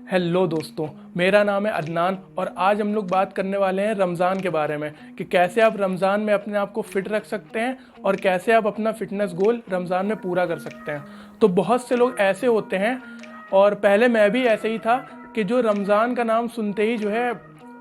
Hello दोस्तों, मेरा नाम है अदनान और आज हम लोग बात करने वाले हैं रमज़ान के बारे में कि कैसे आप रमज़ान में अपने आप को फ़िट रख सकते हैं और कैसे आप अपना फ़िटनेस गोल रमज़ान में पूरा कर सकते हैं। तो बहुत से लोग ऐसे होते हैं और पहले मैं भी ऐसे ही था कि जो रमज़ान का नाम सुनते ही जो है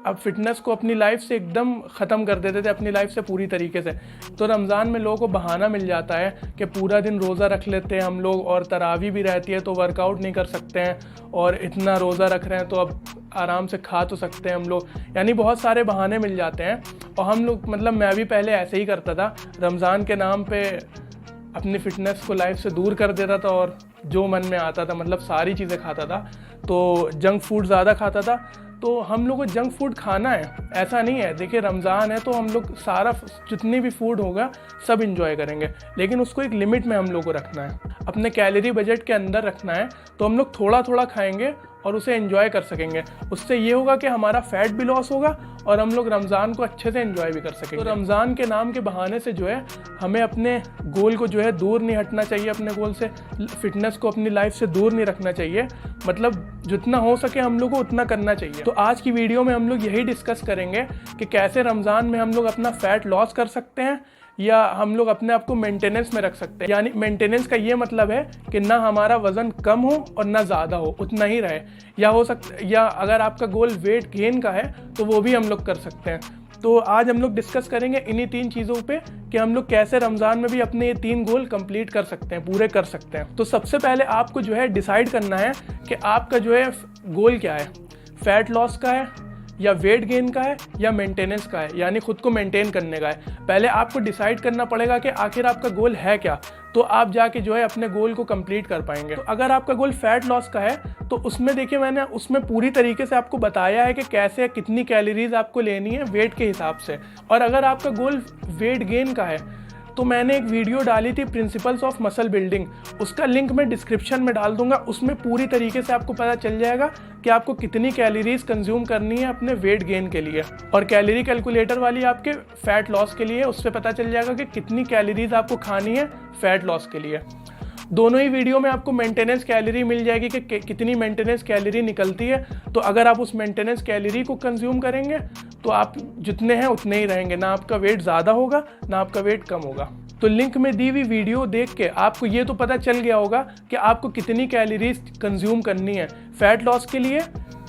अब फ़िटनेस को अपनी लाइफ से एकदम ख़त्म कर देते थे, अपनी लाइफ से पूरी तरीके से। तो रमज़ान में लोगों को बहाना मिल जाता है कि पूरा दिन रोज़ा रख लेते हैं हम लोग और तरावी भी रहती है तो वर्कआउट नहीं कर सकते हैं, और इतना रोज़ा रख रहे हैं तो अब आराम से खा तो सकते हैं हम लोग। यानी बहुत सारे बहाने मिल जाते हैं और हम लोग मैं भी पहले ऐसे ही करता था, रमज़ान के नाम पर अपनी फ़िटनेस को लाइफ से दूर कर देता था और जो मन में आता था सारी चीज़ें खाता था। तो जंक फूड ज़्यादा खाता था। तो हम लोग को जंक फूड खाना है ऐसा नहीं है। देखिए रमज़ान है तो हम लोग सारा जितनी भी फूड होगा सब इंजॉय करेंगे, लेकिन उसको एक लिमिट में हम लोग को रखना है, अपने कैलोरी बजट के अंदर रखना है। तो हम लोग थोड़ा थोड़ा खाएंगे और उसे एंजॉय कर सकेंगे। उससे ये होगा कि हमारा फैट भी लॉस होगा और हम लोग रमज़ान को अच्छे से एंजॉय भी कर सकेंगे। तो रमज़ान के नाम के बहाने से जो है हमें अपने गोल को जो है दूर नहीं हटना चाहिए, अपने गोल से फिटनेस को अपनी लाइफ से दूर नहीं रखना चाहिए। जितना हो सके हम लोग को उतना करना चाहिए। तो आज की वीडियो में हम लोग यही डिस्कस करेंगे कि कैसे रमज़ान में हम लोग अपना फैट लॉस कर सकते हैं या हम लोग अपने आप को मेंटेनेंस में रख सकते हैं। यानी मेंटेनेंस का ये मतलब है कि ना हमारा वज़न कम हो और ना ज़्यादा हो, उतना ही रहे। या अगर आपका गोल वेट गेन का है तो वो भी हम लोग कर सकते हैं। तो आज हम लोग डिस्कस करेंगे इन्हीं 3 चीज़ों पे कि हम लोग कैसे रमज़ान में भी अपने ये 3 गोल कंप्लीट कर सकते हैं, पूरे कर सकते हैं। तो सबसे पहले आपको जो है डिसाइड करना है कि आपका जो है गोल क्या है, फैट लॉस का है या वेट गेन का है या मेंटेनेंस का है, यानी खुद को मेंटेन करने का है। पहले आपको डिसाइड करना पड़ेगा कि आखिर आपका गोल है क्या, तो आप जाके जो है अपने गोल को कंप्लीट कर पाएंगे। तो अगर आपका गोल फैट लॉस का है तो उसमें देखिए मैंने उसमें पूरी तरीके से आपको बताया है कि कैसे कितनी कैलोरीज आपको लेनी है वेट के हिसाब से। और अगर आपका गोल वेट गेन का है तो मैंने एक वीडियो डाली थी प्रिंसिपल्स ऑफ मसल बिल्डिंग, उसका लिंक मैं डिस्क्रिप्शन में डाल दूंगा। उसमें पूरी तरीके से आपको पता चल जाएगा कि आपको कितनी कैलोरीज कंज्यूम करनी है अपने वेट गेन के लिए, और कैलोरी कैलकुलेटर वाली आपके फैट लॉस के लिए, उससे पता चल जाएगा कि कितनी कैलोरीज आपको खानी है फैट लॉस के लिए। दोनों ही वीडियो में आपको मेंटेनेंस कैलोरी मिल जाएगी कि कितनी मेंटेनेंस कैलोरी निकलती है। तो अगर आप उस मेंटेनेंस कैलोरी को कंज्यूम करेंगे तो आप जितने हैं उतने ही रहेंगे, ना आपका वेट ज़्यादा होगा ना आपका वेट कम होगा। तो लिंक में दी हुई वीडियो देख के आपको ये तो पता चल गया होगा कि आपको कितनी कैलोरीज कंज्यूम करनी है फैट लॉस के लिए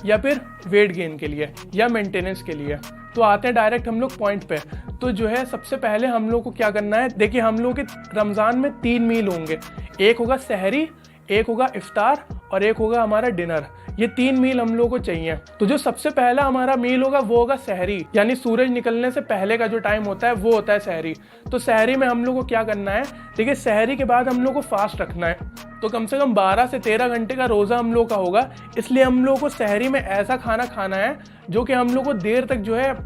या फिर वेट गेन के लिए या मेंटेनेंस के लिए। तो आते हैं डायरेक्ट हम लोग पॉइंट पे। तो जो है सबसे पहले हम लोग को क्या करना है, देखिए हम लोग के रमज़ान में 3 मील होंगे, एक होगा सहरी, एक होगा इफ्तार और एक होगा हमारा डिनर। ये 3 मील हम लोग को चाहिए। तो जो सबसे पहला हमारा मील होगा वो होगा सहरी, यानी सूरज निकलने से पहले का जो टाइम होता है वो होता है सहरी। तो सहरी में हम लोग को क्या करना है, देखिए सहरी के बाद हम लोग को फास्ट रखना है। तो कम से कम 12 से 13 घंटे का रोज़ा हम लोग का होगा, इसलिए हम लोग को सहरी में ऐसा खाना खाना है जो कि हम लोग को देर तक जो है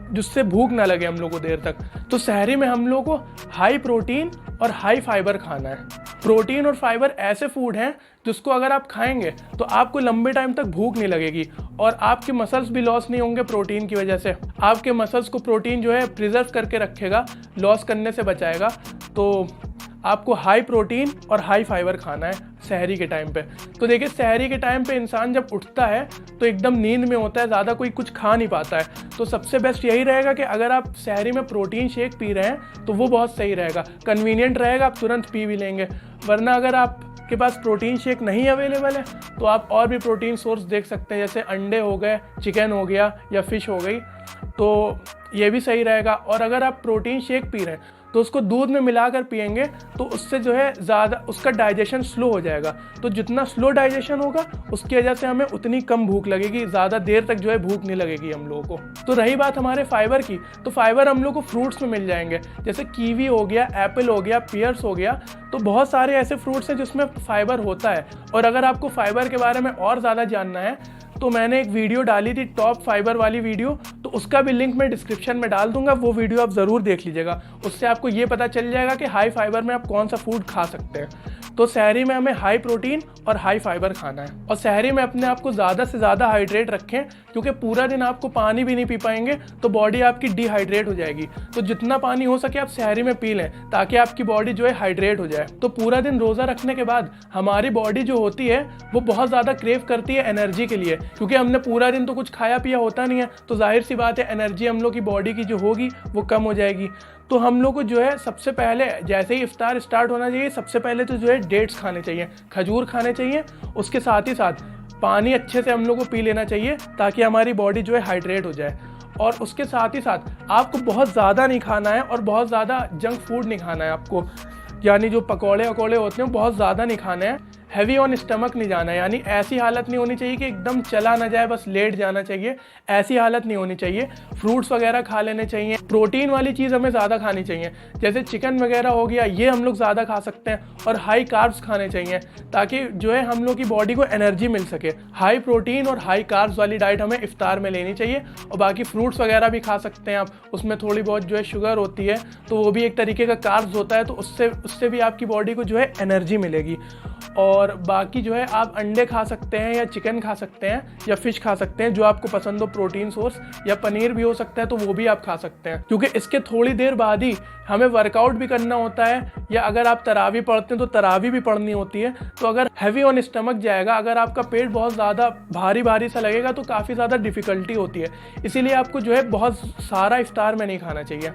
जिससे भूख ना लगे हम लोग को देर तक। तो सहरी में हम लोग को हाई प्रोटीन और हाई फाइबर खाना है। प्रोटीन और फाइबर ऐसे फूड हैं जिसको अगर आप खाएंगे तो आपको लंबे टाइम तक भूख नहीं लगेगी और आपके मसल्स भी लॉस नहीं होंगे प्रोटीन की वजह से। आपके मसल्स को प्रोटीन जो है प्रिजर्व करके रखेगा, लॉस करने से बचाएगा। तो आपको हाई प्रोटीन और हाई फाइबर खाना है सहरी के टाइम पे। तो देखिए सहरी के टाइम पे इंसान जब उठता है तो एकदम नींद में होता है, ज़्यादा कोई कुछ खा नहीं पाता है। तो सबसे बेस्ट यही रहेगा कि अगर आप सहरी में प्रोटीन शेक पी रहे हैं तो वो बहुत सही रहेगा, कन्वीनियंट रहेगा, आप तुरंत पी भी लेंगे। वरना अगर आपके पास प्रोटीन शेक नहीं अवेलेबल है तो आप और भी प्रोटीन सोर्स देख सकते हैं, जैसे अंडे हो गए, चिकन हो गया या फिश हो गई, तो ये भी सही रहेगा। और अगर आप प्रोटीन शेक पी रहे हैं तो उसको दूध में मिलाकर पिएंगे तो उससे जो है ज़्यादा उसका डाइजेशन स्लो हो जाएगा। तो जितना स्लो डाइजेशन होगा उसकी वजह से हमें उतनी कम भूख लगेगी, ज़्यादा देर तक जो है भूख नहीं लगेगी हम लोगों को। तो रही बात हमारे फाइबर की, तो फाइबर हम लोग को फ्रूट्स में मिल जाएंगे, जैसे कीवी हो गया, एप्पल हो गया, पियर्स हो गया। तो बहुत सारे ऐसे फ्रूट्स हैं जिसमें फाइबर होता है। और अगर आपको फाइबर के बारे में और ज़्यादा जानना है तो मैंने एक वीडियो डाली थी टॉप फाइबर वाली वीडियो, तो उसका भी लिंक मैं डिस्क्रिप्शन में डाल दूंगा, वो वीडियो आप ज़रूर देख लीजिएगा। उससे आपको ये पता चल जाएगा कि हाई फाइबर में आप कौन सा फूड खा सकते हैं। तो सहरी में हमें हाई प्रोटीन और हाई फाइबर खाना है, और सहरी में अपने आप को ज़्यादा से ज़्यादा हाइड्रेट रखें, क्योंकि पूरा दिन आपको पानी भी नहीं पी पाएंगे तो बॉडी आपकी डिहाइड्रेट हो जाएगी। तो जितना पानी हो सके आप सहरी में पी लें ताकि आपकी बॉडी जो है हाइड्रेट हो जाए। तो पूरा दिन रोज़ा रखने के बाद हमारी बॉडी जो होती है वो बहुत ज़्यादा क्रेव करती है एनर्जी के लिए, क्योंकि हमने पूरा दिन तो कुछ खाया पिया होता नहीं है, तो जाहिर सी बात है एनर्जी हम लोग की बॉडी की जो होगी वो कम हो जाएगी। तो हम लोग को जो है सबसे पहले जैसे ही इफ्तार स्टार्ट होना चाहिए, सबसे पहले तो जो है डेट्स खाने चाहिए, खजूर खाने चाहिए। उसके साथ ही साथ पानी अच्छे से हम लोग को पी लेना चाहिए ताकि हमारी बॉडी जो है हाइड्रेट हो जाए। और उसके साथ ही साथ आपको बहुत ज़्यादा नहीं खाना है और बहुत ज़्यादा जंक फूड नहीं खाना है आपको, यानी जो पकौड़े वकौड़े होते हैं बहुत ज़्यादा नहीं खाने हैं। हैवी ऑन स्टमक नहीं जाना है, यानी ऐसी हालत नहीं होनी चाहिए कि एकदम चला ना जाए, बस लेट जाना चाहिए, ऐसी हालत नहीं होनी चाहिए। फ्रूट्स वगैरह खा लेने चाहिए, प्रोटीन वाली चीज़ हमें ज़्यादा खानी चाहिए, जैसे चिकन वगैरह हो गया, ये हम लोग ज़्यादा खा सकते हैं। और हाई कार्ब्स खाने चाहिए ताकि जो है हम लोग की बॉडी को एनर्जी मिल सके। हाई प्रोटीन और हाई कार्ब्स वाली डाइट हमें इफ्तार में लेनी चाहिए। और बाकी फ्रूट्स वगैरह भी खा सकते हैं आप, उसमें थोड़ी बहुत जो है शुगर होती है तो वो भी एक तरीके का कार्ब्स होता है, तो उससे भी आपकी बॉडी को जो है एनर्जी मिलेगी। और बाकी जो है आप अंडे खा सकते हैं या चिकन खा सकते हैं या फिश खा सकते हैं, जो आपको पसंद हो प्रोटीन सोर्स, या पनीर भी हो सकता है तो वो भी आप खा सकते हैं, क्योंकि इसके थोड़ी देर बाद ही हमें वर्कआउट भी करना होता है, या अगर आप तरावी पढ़ते हैं तो तरावी भी पढ़नी होती है। तो अगर हैवी ऑन स्टमक जाएगा, अगर आपका पेट बहुत ज़्यादा भारी भारी सा लगेगा तो काफ़ी ज़्यादा डिफ़िकल्टी होती है, इसीलिए आपको जो है बहुत सारा इफ्तार में नहीं खाना चाहिए।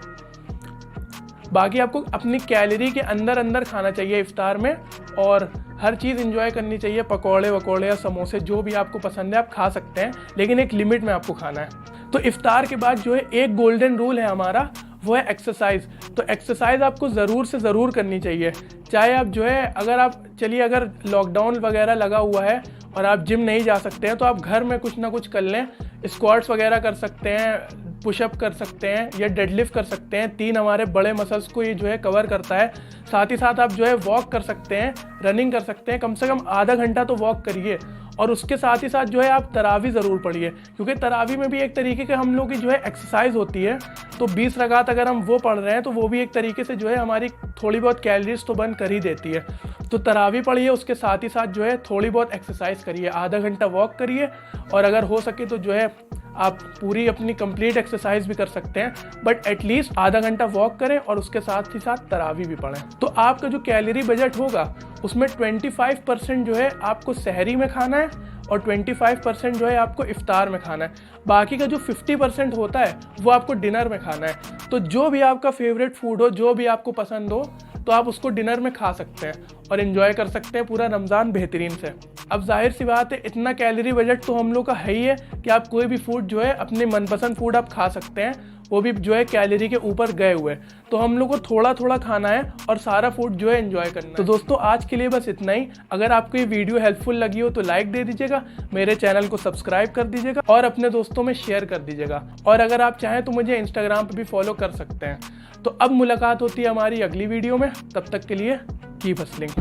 बाकी आपको अपनी कैलोरी के अंदर अंदर खाना चाहिए इफ्तार में, और हर चीज़ एंजॉय करनी चाहिए। पकौड़े वकौड़े या समोसे जो भी आपको पसंद है आप खा सकते हैं, लेकिन एक लिमिट में आपको खाना है। तो इफ्तार के बाद जो है एक गोल्डन रूल है हमारा, वो है एक्सरसाइज। तो एक्सरसाइज आपको ज़रूर से ज़रूर करनी चाहिए, चाहे आप जो है अगर लॉकडाउन वगैरह लगा हुआ है और आप जिम नहीं जा सकते हैं तो आप घर में कुछ ना कुछ कर लें। स्क्वाट्स वगैरह कर सकते हैं, पुशअप कर सकते हैं या डेडलिफ्ट कर सकते हैं। 3 हमारे बड़े मसल्स को ये जो है कवर करता है। साथ ही साथ आप जो है वॉक कर सकते हैं, रनिंग कर सकते हैं, कम से कम आधा घंटा तो वॉक करिए। और उसके साथ ही साथ जो है आप तरावी ज़रूर पढ़िए, क्योंकि तरावी में भी एक तरीके के हम लोग की जो है एक्सरसाइज होती है। तो 20 रकात अगर हम वो पढ़ रहे हैं तो वो भी एक तरीके से जो है हमारी थोड़ी बहुत कैलोरीज तो बर्न कर ही देती है। तो तरावी पढ़िए, उसके साथ ही साथ जो है थोड़ी बहुत एक्सरसाइज करिए, आधा घंटा वॉक करिए, और अगर हो सके तो जो है आप पूरी अपनी कंप्लीट एक्सरसाइज भी कर सकते हैं, बट एटलीस्ट आधा घंटा वॉक करें और उसके साथ ही साथ तरावी भी पढ़ें। तो आपका जो कैलोरी बजट होगा उसमें 25% जो है आपको सहरी में खाना है और 25% जो है आपको इफ्तार में खाना है। बाकी का जो 50% होता है वो आपको डिनर में खाना है। तो जो भी आपका फेवरेट फूड हो, जो भी आपको पसंद हो, तो आप उसको डिनर में खा सकते हैं और एंजॉय कर सकते हैं पूरा रमज़ान बेहतरीन से। अब जाहिर सी बात है, इतना कैलोरी बजट तो हम लोग का है ही है कि आप कोई भी फूड जो है अपने मनपसंद फूड आप खा सकते हैं, वो भी जो है कैलोरी के ऊपर गए हुए। तो हम लोग को थोड़ा थोड़ा खाना है और सारा फूड जो है एंजॉय करना है। तो दोस्तों आज के लिए बस इतना ही। अगर आपको ये वीडियो हेल्पफुल लगी हो तो लाइक दे दीजिएगा, मेरे चैनल को सब्सक्राइब कर दीजिएगा और अपने दोस्तों में शेयर कर दीजिएगा। और अगर आप चाहें तो मुझे इंस्टाग्राम पर भी फॉलो कर सकते हैं। तो अब मुलाकात होती है हमारी अगली वीडियो में, तब तक के लिए कीप हसलिंग।